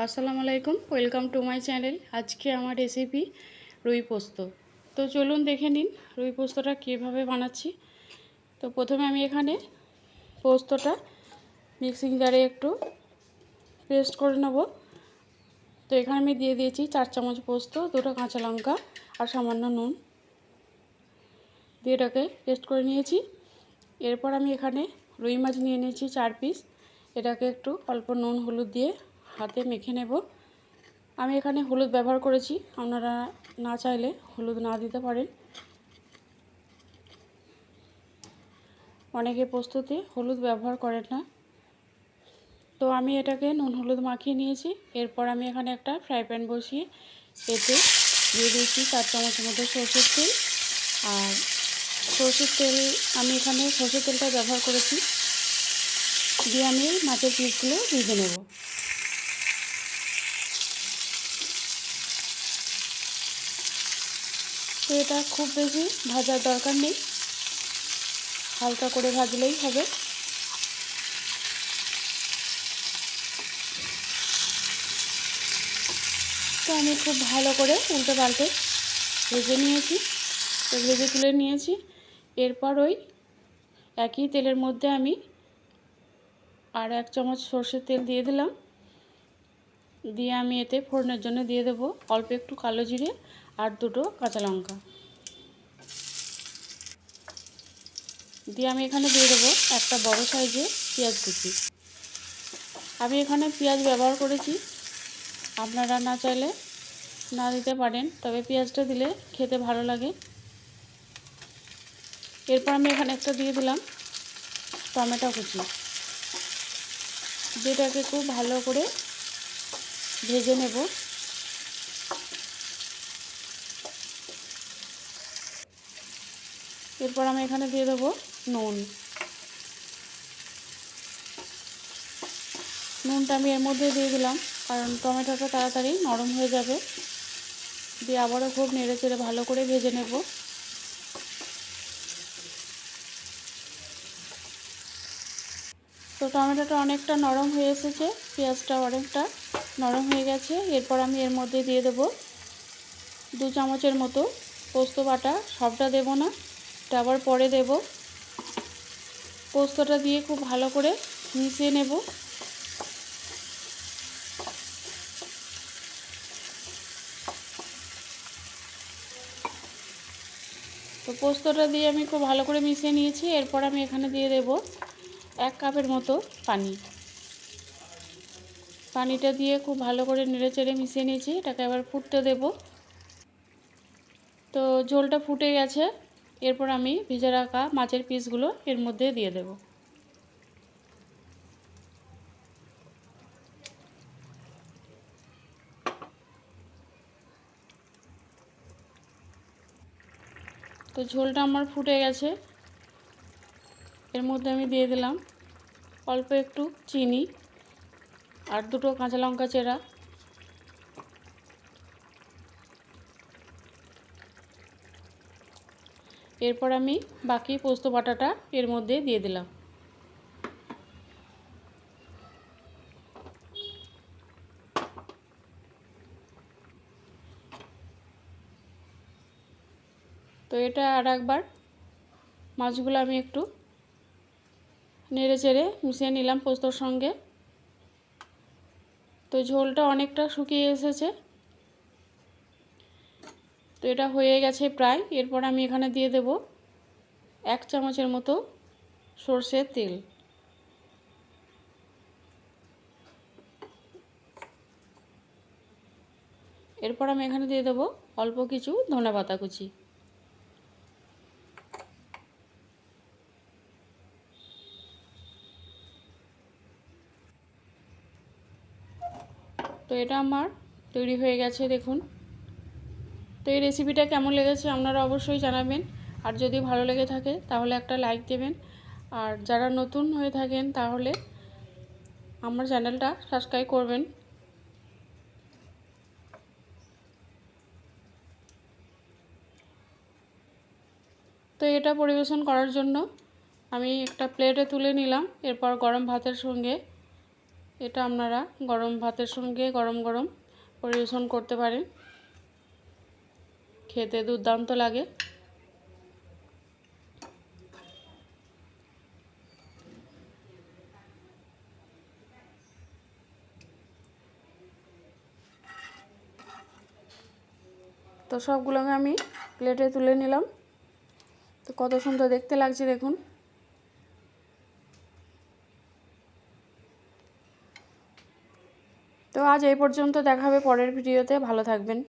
আসসালামু আলাইকুম, welcome to my channel. আজকে আমার রেসিপি রুই পোস্ত। তো চলুন দেখে নিন রুই পোস্তটা কীভাবে বানাচ্ছি। তো প্রথমে আমি এখানে পোস্তটা মিক্সিং জারে একটু পেস্ট করে নেব। তো এখানে আমি দিয়ে দিয়েছি 4 চামচ পোস্ত, 2টো কাঁচা লঙ্কা আর সামান্য নুন দিয়ে এটাকে পেস্ট করে নিয়েছি। এরপর আমি এখানে রুই মাছ নিয়ে নিয়েছি 4 পিস। এটাকে একটু অল্প নুন হলুদ দিয়ে হাতে মেখে নেব। আমি এখানে হলুদ ব্যবহার করেছি, আপনারা না চাইলে হলুদ না দিতে পারেন। অনেকে পোস্ততে হলুদ ব্যবহার করেন না। তো আমি এটাকে নুন হলুদ মাখিয়ে নিয়েছি। এরপর আমি এখানে একটা ফ্রাই প্যান বসিয়ে এতে দিয়ে দিয়েছি 4 চামচের মতো সরষের তেল। আর সরষের তেল আমি এখানে সরষের তেলটা ব্যবহার করেছি। দিয়ে আমি মাছের পিসগুলো ভেজে নেব। তো এটা খুব বেশি ভাজার দরকার নেই, হালকা করে ভাজলেই হবে। তো আমি খুব ভালো করে উল্টে পাল্টে ভেজে নিয়েছি, তো ভেজে তুলে নিয়েছি। এরপর ওই একই তেলের মধ্যে আমি আর 1 চামচ সরষের তেল দিয়ে দিলাম। দিয়ে আমি এতে ফোড়নের জন্য দিয়ে দেব অল্প একটু কালো জিরে আর 2টো কাঁচা লঙ্কা। দিয়ে আমি এখানে দিয়ে দেবো একটা বড় সাইজের পেঁয়াজ কুচি। আমি এখানে পেঁয়াজ ব্যবহার করেছি, আপনারা না চাইলে না দিতে পারেন, তবে পেঁয়াজটা দিলে খেতে ভালো লাগে। এরপর আমি এখানে একটা দিয়ে দিলাম টমেটো কুচি, যেটাকে খুব ভালো করে ভেজে নেব। এরপর আমি এখানে দিয়ে দেবো নুনটা আমি এর মধ্যে দিয়ে দিলাম, কারণ টমেটোটা তাড়াতাড়ি নরম হয়ে যাবে। দিয়ে আবারও খুব নেড়ে চেড়ে ভালো করে ভেজে নেব। তো টমেটোটা অনেকটা নরম হয়ে এসেছে, পেঁয়াজটা অনেকটা নরম হয়ে গেছে। এরপর আমি এর মধ্যে দিয়ে দেব 2 চামচের মতো পোস্ত বাটা। সবটা দেব না, এটা আবার পরে দেব। পোস্তটা দিয়ে খুব ভালো করে মিশিয়ে নেব। তো পোস্তটা দিয়ে আমি খুব ভালো করে মিশিয়ে নিয়েছি। এরপর আমি এখানে দিয়ে দেব 1 কাপের মতো পানি। পানিটা দিয়ে খুব ভালো করে নেড়ে চেড়ে মিশিয়ে নিয়েছি, এটাকে আবার ফুটতে দেব। তো ঝোলটা ফুটে গেছে। এরপর আমি ভেজে রাখা মাছের পিসগুলো এর মধ্যে দিয়ে দেব। তো ঝোলটা আমার ফুটে গেছে। এর মধ্যে আমি দিয়ে দিলাম অল্প একটু চিনি আর 2টো কাঁচা লঙ্কা চেরা। এরপর আমি বাকি পোস্ত বাটাটা এর মধ্যে দিয়ে দিলাম। তো এটা আর একবার মাছগুলো আমি একটু নেড়ে চেড়ে মিশিয়ে নিলাম পোস্তর সঙ্গে। তো ঝোলটা অনেকটা শুকিয়ে এসেছে, তো এটা হয়ে গেছে প্রায়। এরপর আমি এখানে দিয়ে দেব 1 চামচের মতো সরষের তেল। এরপর আমি এখানে দিয়ে দেব অল্প কিছু ধনেপাতা কুচি। তো এটা আমার তৈরি হয়ে গেছে, দেখুন। তো এই রেসিপিটা কেমন লেগেছে আপনারা অবশ্যই জানাবেন। আর যদি ভালো লেগে থাকে তাহলে একটা লাইক দেবেন। আর যারা নতুন হয়ে থাকেন তাহলে আমার চ্যানেলটা সাবস্ক্রাইব করবেন। তো এটা পরিবেশন করার জন্য আমি একটা প্লেটে তুলে নিলাম। এরপর গরম ভাতের সঙ্গে এটা আপনারা গরম ভাতের সঙ্গে গরম গরম পরিবেশন করতে পারেন, খেতে দুর্দান্ত লাগে। তো সবগুলোকে আমি প্লেটে তুলে নিলাম। তো কত সুন্দর দেখতে লাগছে দেখুন। তো আজ এই পর্যন্ত, দেখা হবে পরের ভিডিওতে। ভালো থাকবেন।